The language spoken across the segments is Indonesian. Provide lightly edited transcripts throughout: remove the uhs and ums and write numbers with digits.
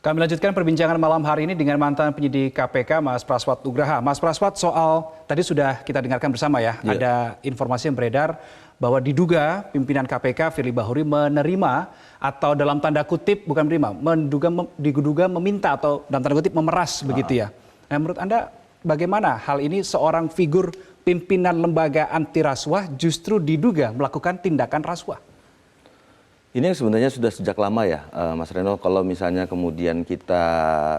Kami lanjutkan perbincangan malam hari ini dengan mantan penyidik KPK Mas Praswat Nugraha. Mas Praswat, soal tadi sudah kita dengarkan bersama ya, ada informasi yang beredar bahwa diduga pimpinan KPK Firly Bahuri menerima atau dalam tanda kutip bukan menerima, diduga meminta atau dalam tanda kutip memeras begitu ya. Nah, menurut Anda bagaimana hal ini seorang figur pimpinan lembaga anti rasuah justru diduga melakukan tindakan rasuah? Ini sebenarnya sudah sejak lama ya, Mas Reno. Kalau misalnya kemudian kita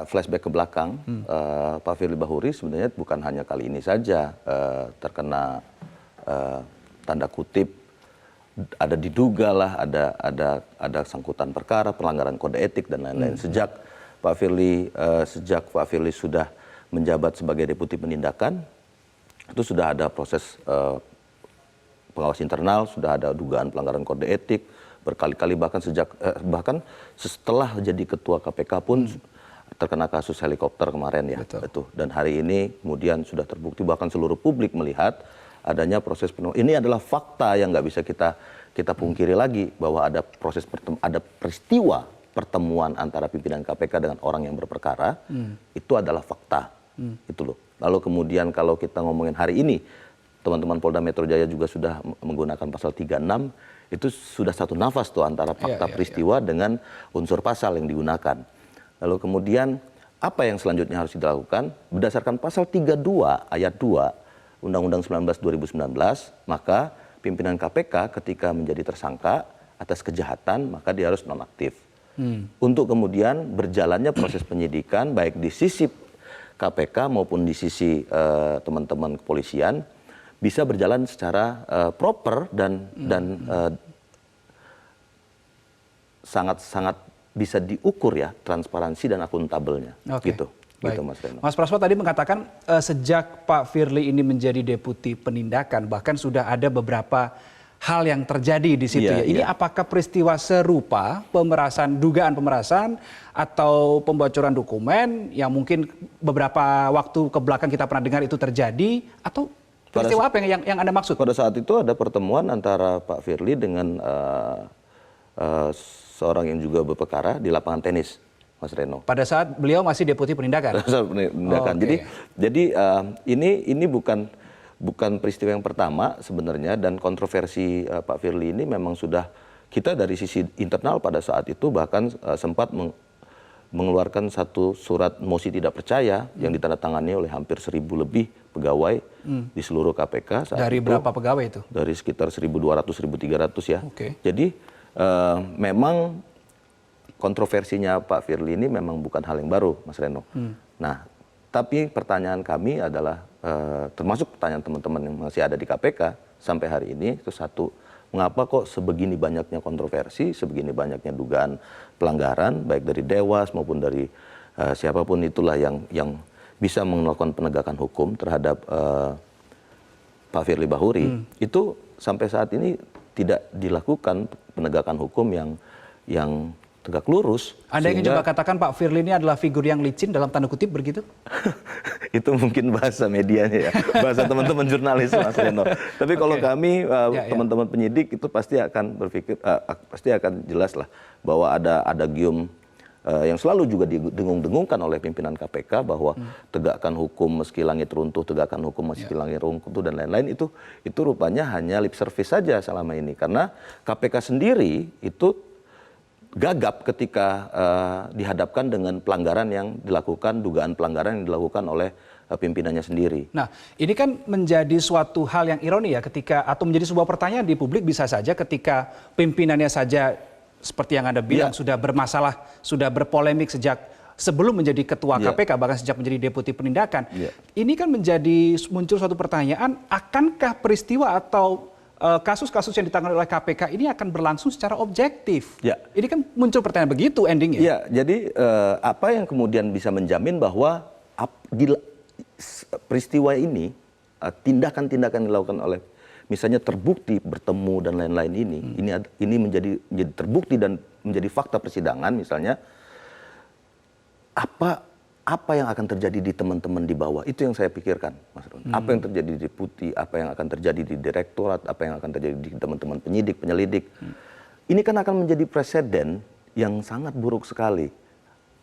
flashback ke belakang, Pak Firly Bahuri sebenarnya bukan hanya kali ini saja terkena tanda kutip ada diduga lah, ada sangkutan perkara, pelanggaran kode etik dan lain-lain. Sejak Pak Firly sudah menjabat sebagai deputi penindakan, itu sudah ada proses pengawas internal, sudah ada dugaan pelanggaran kode etik. Berkali-kali bahkan setelah jadi ketua KPK pun terkena kasus helikopter kemarin ya. Betul. Dan hari ini kemudian sudah terbukti bahkan seluruh publik melihat adanya proses ini adalah fakta yang nggak bisa kita pungkiri lagi bahwa ada ada peristiwa pertemuan antara pimpinan KPK dengan orang yang berperkara. Itu adalah fakta. Itu loh. Lalu kemudian kalau kita ngomongin hari ini, teman-teman Polda Metro Jaya juga sudah menggunakan pasal 36. Itu sudah satu nafas tuh antara fakta peristiwa dengan unsur pasal yang digunakan. Lalu kemudian apa yang selanjutnya harus dilakukan? Berdasarkan pasal 32 ayat 2 Undang-Undang 19 2019, maka pimpinan KPK ketika menjadi tersangka atas kejahatan, maka dia harus nonaktif. Untuk kemudian berjalannya proses penyidikan baik di sisi KPK maupun di sisi teman-teman kepolisian bisa berjalan secara proper dan sangat bisa diukur ya transparansi dan akuntabelnya. Gitu Mas Reno. Mas Praswat tadi mengatakan sejak Pak Firly ini menjadi deputi penindakan bahkan sudah ada beberapa hal yang terjadi di situ ya. Ini apakah peristiwa serupa dugaan pemerasan atau pembocoran dokumen yang mungkin beberapa waktu ke belakang kita pernah dengar itu terjadi atau peristiwa apa yang Anda maksud? Pada saat itu ada pertemuan antara Pak Firly dengan seorang yang juga berperkara di lapangan tenis, Mas Reno. Pada saat beliau masih deputi penindakan? Penindakan. Jadi ini bukan peristiwa yang pertama sebenarnya, dan kontroversi Pak Firly ini memang sudah kita dari sisi internal pada saat itu bahkan sempat mengeluarkan satu surat mosi tidak percaya yang ditandatangani oleh hampir 1.000 lebih pegawai di seluruh KPK. Dari berapa pegawai itu? Dari sekitar 1.200-1.300 ya. Jadi memang kontroversinya Pak Firly ini memang bukan hal yang baru, Mas Reno. Nah, tapi pertanyaan kami adalah, termasuk pertanyaan teman-teman yang masih ada di KPK sampai hari ini, itu satu, mengapa kok sebegini banyaknya kontroversi, sebegini banyaknya dugaan pelanggaran, baik dari Dewas maupun dari siapapun itulah yang bisa melakukan penegakan hukum terhadap Pak Firly Bahuri, itu sampai saat ini tidak dilakukan penegakan hukum yang tegak lurus. Anda ingin coba katakan Pak Firly ini adalah figur yang licin dalam tanda kutip begitu? Itu mungkin bahasa medianya ya, bahasa teman-teman jurnalis, Mas Reno. Tapi kalau kami teman-teman penyidik itu pasti akan berpikir, pasti akan jelas lah bahwa ada adagium yang selalu juga didengung-dengungkan oleh pimpinan KPK bahwa tegakkan hukum meski langit runtuh, tegakkan hukum meski langit runtuh dan lain-lain, itu rupanya hanya lip service saja selama ini, karena KPK sendiri itu gagap ketika dihadapkan dengan pelanggaran yang dilakukan, dugaan pelanggaran yang dilakukan oleh pimpinannya sendiri. Nah, ini kan menjadi suatu hal yang ironi ya ketika, atau menjadi sebuah pertanyaan di publik bisa saja ketika pimpinannya saja seperti yang Anda bilang sudah bermasalah, sudah berpolemik sejak sebelum menjadi ketua KPK, bahkan sejak menjadi deputi penindakan. Ini kan muncul suatu pertanyaan, akankah peristiwa atau kasus-kasus yang ditangani oleh KPK ini akan berlangsung secara objektif? Ini kan muncul pertanyaan begitu endingnya. Ya, jadi apa yang kemudian bisa menjamin bahwa peristiwa ini, tindakan-tindakan yang dilakukan oleh misalnya terbukti bertemu dan lain-lain ini menjadi terbukti dan menjadi fakta persidangan, misalnya apa yang akan terjadi di teman-teman di bawah, itu yang saya pikirkan, Mas Ron. Apa yang terjadi di deputi, apa yang akan terjadi di direktorat, apa yang akan terjadi di teman-teman penyidik, penyelidik. Ini kan akan menjadi presiden yang sangat buruk sekali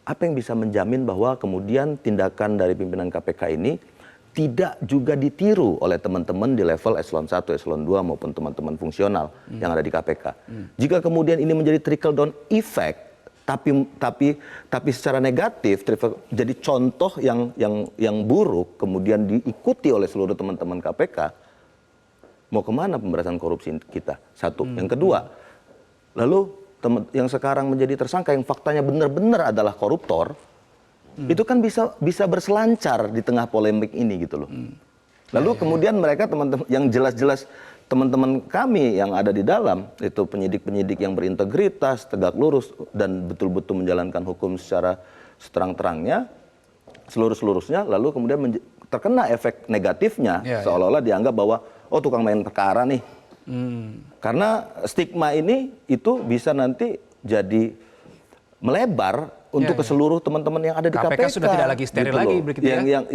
apa yang bisa menjamin bahwa kemudian tindakan dari pimpinan KPK ini tidak juga ditiru oleh teman-teman di level eselon 1, eselon 2 maupun teman-teman fungsional yang ada di KPK. Jika kemudian ini menjadi trickle down effect, tapi secara negatif jadi contoh yang buruk kemudian diikuti oleh seluruh teman-teman KPK, mau kemana pemberantasan korupsi kita? Satu. Yang kedua, lalu yang sekarang menjadi tersangka yang faktanya benar-benar adalah koruptor, itu kan bisa berselancar di tengah polemik ini gitu loh. Lalu kemudian mereka teman-teman yang jelas-jelas teman-teman kami yang ada di dalam itu penyidik-penyidik yang berintegritas, tegak lurus dan betul-betul menjalankan hukum secara seterang-terangnya, seluruh-seluruhnya, lalu kemudian terkena efek negatifnya seolah-olah dianggap bahwa oh tukang main perkara nih. Karena stigma ini itu bisa nanti jadi melebar untuk ke seluruh teman-teman yang ada di KPK. Sudah tidak lagi steril lagi begitu ya.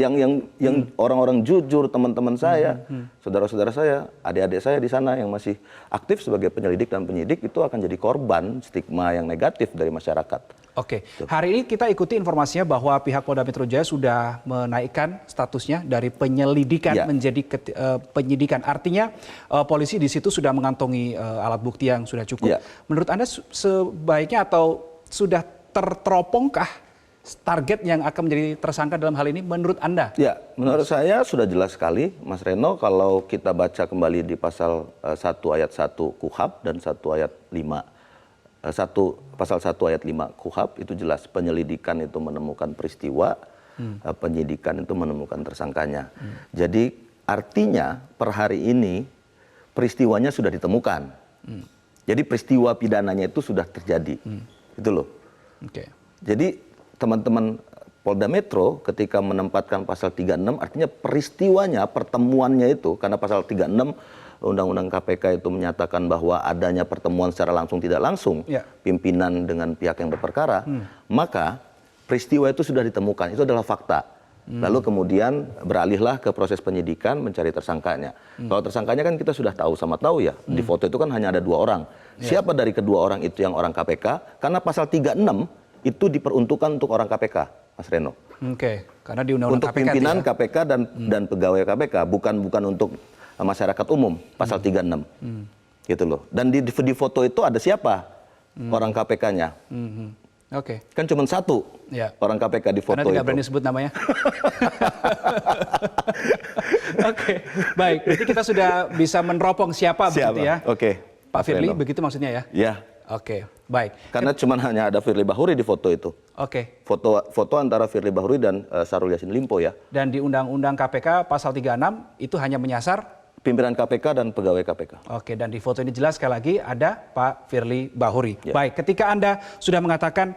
Yang orang-orang jujur, teman-teman saya, saudara-saudara saya, adik-adik saya di sana yang masih aktif sebagai penyelidik dan penyidik itu akan jadi korban stigma yang negatif dari masyarakat. Oke, hari ini kita ikuti informasinya bahwa pihak Polda Metro Jaya sudah menaikkan statusnya dari penyelidikan menjadi penyidikan. Artinya polisi di situ sudah mengantongi alat bukti yang sudah cukup. Menurut Anda sebaiknya atau sudah terteropongkah target yang akan menjadi tersangka dalam hal ini menurut Anda? Ya, menurut saya sudah jelas sekali Mas Reno kalau kita baca kembali di pasal 1 ayat 1 KUHP dan 1 ayat 5. Pasal 1 ayat 5 KUHP itu jelas penyelidikan itu menemukan peristiwa, penyidikan itu menemukan tersangkanya. Jadi artinya per hari ini peristiwanya sudah ditemukan. Jadi peristiwa pidananya itu sudah terjadi. Itu loh. Jadi teman-teman Polda Metro ketika menempatkan pasal 36 artinya peristiwanya, pertemuannya itu karena pasal 36 Undang-Undang KPK itu menyatakan bahwa adanya pertemuan secara langsung tidak langsung pimpinan dengan pihak yang berperkara, maka peristiwa itu sudah ditemukan, itu adalah fakta. Lalu kemudian beralihlah ke proses penyidikan mencari tersangkanya. Kalau tersangkanya kan kita sudah tahu sama tahu ya, di foto itu kan hanya ada 2 orang. Siapa dari kedua orang itu yang orang KPK? Karena pasal 36 itu diperuntukkan untuk orang KPK, Mas Reno. Karena di Undang-Undang untuk pimpinan KPK dan pegawai KPK, bukan untuk masyarakat umum, pasal 36. Gitu loh. Dan di foto itu ada siapa orang KPK-nya? Kan cuma 1 orang KPK di foto itu. Karena tidak berani sebut namanya. Baik. Berarti kita sudah bisa meneropong siapa begitu ya? Pak Firly, begitu maksudnya ya? Ya. Baik. Karena cuma hanya ada Firly Bahuri di foto itu. Foto antara Firly Bahuri dan Syahrul Yassin Limpo ya. Dan di Undang-Undang KPK pasal 36 itu hanya menyasar pimpinan KPK dan pegawai KPK. Dan di foto ini jelas sekali lagi ada Pak Firly Bahuri. Baik, ketika Anda sudah mengatakan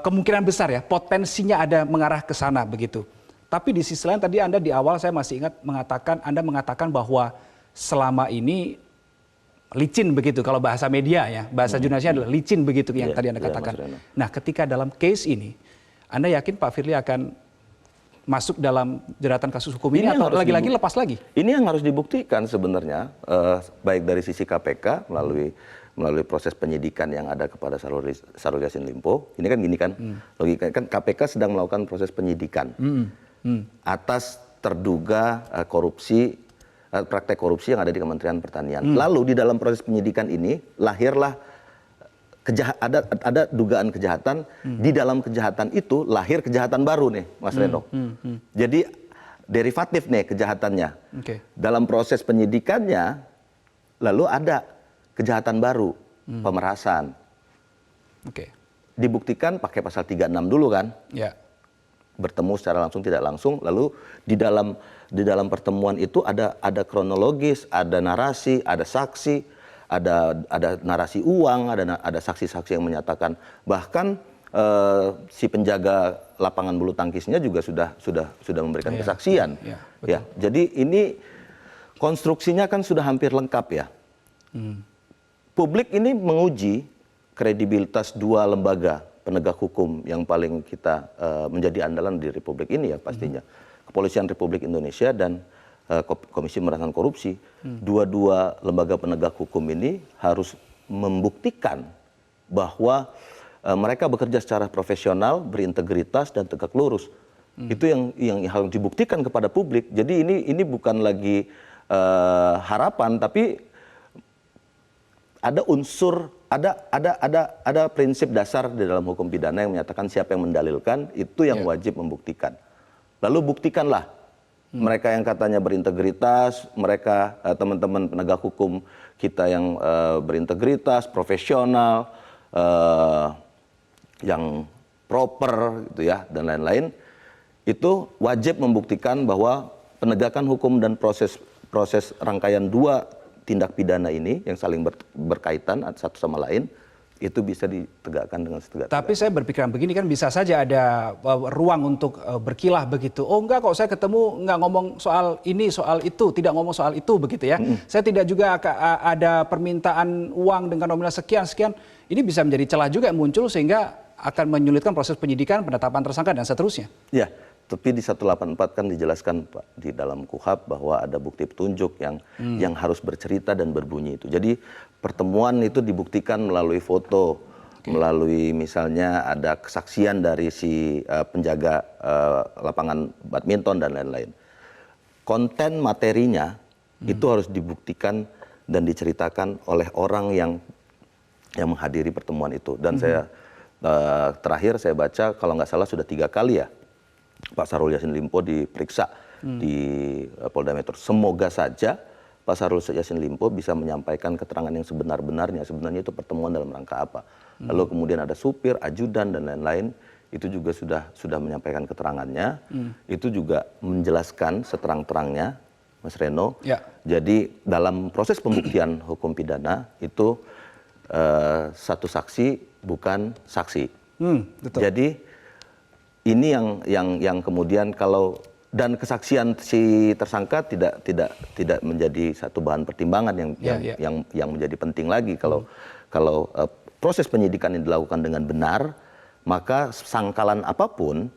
kemungkinan besar ya potensinya ada mengarah ke sana begitu. Tapi di sisi lain tadi Anda di awal saya masih ingat Anda mengatakan bahwa selama ini licin begitu kalau bahasa media ya, bahasa jurnalisnya adalah licin begitu yang tadi Anda katakan. Nah, ketika dalam case ini Anda yakin Pak Firly akan masuk dalam jeratan kasus hukum ini atau lagi-lagi lepas lagi? Ini yang harus dibuktikan sebenarnya, baik dari sisi KPK melalui proses penyidikan yang ada kepada Syahrul Yassin Limpo. Ini kan gini kan, logika kan KPK sedang melakukan proses penyidikan atas terduga korupsi, praktek korupsi yang ada di Kementerian Pertanian. Lalu di dalam proses penyidikan ini lahirlah ada dugaan kejahatan, di dalam kejahatan itu lahir kejahatan baru nih Mas Reno. Jadi derivatif nih kejahatannya. Dalam proses penyidikannya lalu ada kejahatan baru, pemerasan. Dibuktikan pakai pasal 36 dulu kan. Bertemu secara langsung tidak langsung, lalu di dalam pertemuan itu ada kronologis, ada narasi, ada saksi, ada narasi uang, ada saksi-saksi yang menyatakan bahkan si penjaga lapangan bulu tangkisnya juga sudah memberikan kesaksian. Jadi ini konstruksinya kan sudah hampir lengkap ya. Publik ini menguji kredibilitas 2 lembaga penegak hukum yang paling kita menjadi andalan di Republik ini ya pastinya. Kepolisian Republik Indonesia dan Komisi Pemberantasan Korupsi, dua lembaga penegak hukum ini harus membuktikan bahwa mereka bekerja secara profesional, berintegritas dan tegak lurus. Itu yang harus dibuktikan kepada publik. Jadi ini bukan lagi harapan, tapi ada unsur, ada prinsip dasar di dalam hukum pidana yang menyatakan siapa yang mendalilkan itu yang wajib membuktikan. Lalu buktikanlah mereka yang katanya berintegritas, mereka teman-teman penegak hukum kita yang berintegritas, profesional, yang proper gitu ya dan lain-lain, itu wajib membuktikan bahwa penegakan hukum dan proses rangkaian dua tindak pidana ini yang saling berkaitan satu sama lain itu bisa ditegakkan dengan setegak-tegaknya. Tapi saya berpikiran begini, kan bisa saja ada ruang untuk berkilah begitu. Oh enggak kok, saya ketemu nggak ngomong soal ini, soal itu, tidak ngomong soal itu begitu ya. Saya tidak juga ada permintaan uang dengan nominal sekian-sekian. Ini bisa menjadi celah juga yang muncul sehingga akan menyulitkan proses penyidikan, penetapan tersangka dan seterusnya. Ya, tapi di 184 kan dijelaskan Pak di dalam KUHP bahwa ada bukti petunjuk yang harus bercerita dan berbunyi itu. Jadi pertemuan itu dibuktikan melalui foto, melalui misalnya ada kesaksian dari si penjaga lapangan badminton dan lain-lain. Konten materinya itu harus dibuktikan dan diceritakan oleh orang yang menghadiri pertemuan itu. Dan saya terakhir saya baca kalau nggak salah sudah 3 kali ya Pak Syahrul Yassin Limpo diperiksa di Polda Metro. Semoga saja Pak Syahrul Yassin Limpo bisa menyampaikan keterangan yang sebenar-benarnya. Sebenarnya itu pertemuan dalam rangka apa. Lalu kemudian ada supir, ajudan dan lain-lain. Itu juga sudah menyampaikan keterangannya. Itu juga menjelaskan seterang-terangnya, Mas Reno. Ya. Jadi dalam proses pembuktian hukum pidana itu satu saksi bukan saksi. Betul. Jadi ini yang kemudian kalau dan kesaksian si tersangka tidak menjadi satu bahan pertimbangan yang menjadi penting lagi kalau proses penyidikan yang dilakukan dengan benar, maka sangkalan apapun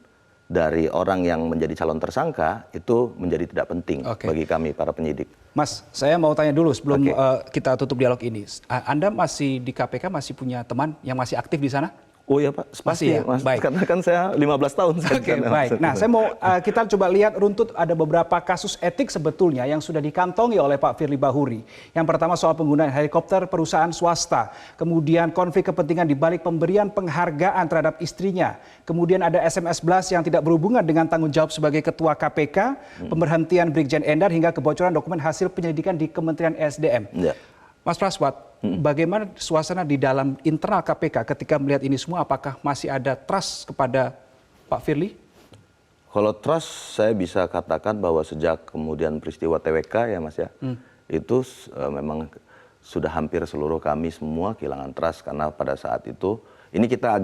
dari orang yang menjadi calon tersangka itu menjadi tidak penting bagi kami para penyidik. Mas, saya mau tanya dulu sebelum kita tutup dialog ini. Anda masih di KPK masih punya teman yang masih aktif di sana? Oh ya Pak, pasti ya? Mas. Baik. Karena kan saya 15 tahun. Baik. Nah, saya mau kita coba lihat runtut ada beberapa kasus etik sebetulnya yang sudah dikantongi oleh Pak Firly Bahuri. Yang pertama soal penggunaan helikopter perusahaan swasta. Kemudian konflik kepentingan di balik pemberian penghargaan terhadap istrinya. Kemudian ada SMS blast yang tidak berhubungan dengan tanggung jawab sebagai Ketua KPK. Pemberhentian Brigjen Endar hingga kebocoran dokumen hasil penyelidikan di Kementerian SDM. Ya. Mas Praswat, bagaimana suasana di dalam internal KPK ketika melihat ini semua? Apakah masih ada trust kepada Pak Firly? Kalau trust, saya bisa katakan bahwa sejak kemudian peristiwa TWK ya Mas ya, itu memang sudah hampir seluruh kami semua kehilangan trust karena pada saat itu, ini kita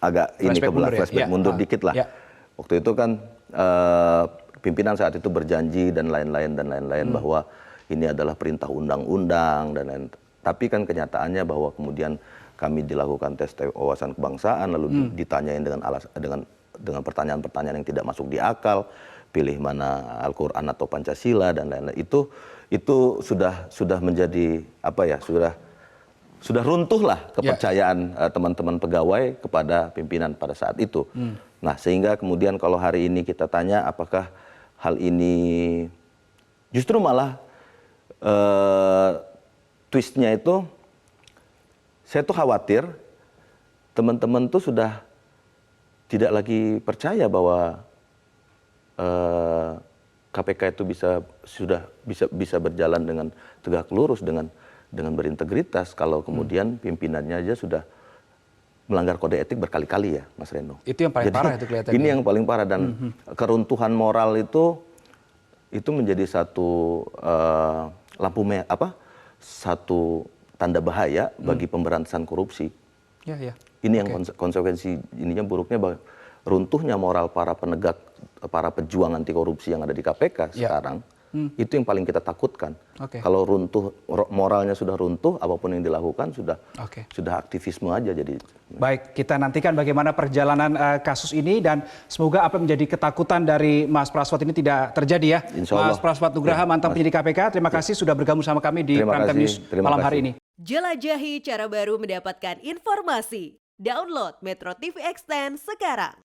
agak ini kebelah flashback mundur dikit lah. Ya. Waktu itu kan pimpinan saat itu berjanji dan lain-lain bahwa ini adalah perintah undang-undang dan lain. Tapi kan kenyataannya bahwa kemudian kami dilakukan tes wawasan kebangsaan lalu ditanyain dengan pertanyaan-pertanyaan yang tidak masuk di akal, pilih mana Al-Qur'an atau Pancasila dan lain-lain. Itu sudah menjadi apa ya? Sudah runtuhlah kepercayaan teman-teman pegawai kepada pimpinan pada saat itu. Nah, sehingga kemudian kalau hari ini kita tanya apakah hal ini justru malah twistnya itu, saya tuh khawatir teman-teman tuh sudah tidak lagi percaya bahwa KPK itu bisa berjalan dengan tegak lurus, dengan berintegritas kalau kemudian pimpinannya aja sudah melanggar kode etik berkali-kali ya, Mas Reno. Itu yang paling parah itu kelihatannya. Ini yang paling parah dan keruntuhan moral itu menjadi satu lampu merah, satu tanda bahaya bagi pemberantasan korupsi. Ya. Ini yang konsekuensi ininya buruknya bahwa runtuhnya moral para para pejuang anti korupsi yang ada di KPK sekarang. Itu yang paling kita takutkan. Kalau moralnya sudah runtuh, apapun yang dilakukan sudah aktivisme aja jadi. Baik, kita nantikan bagaimana perjalanan kasus ini dan semoga apa menjadi ketakutan dari Mas Praswat ini tidak terjadi ya. Mas Praswat Nugraha, mantan penyidik KPK, terima kasih sudah bergabung sama kami di Prime Time News malam hari ini. Jelajahi cara baru mendapatkan informasi. Download Metro TV Extend sekarang.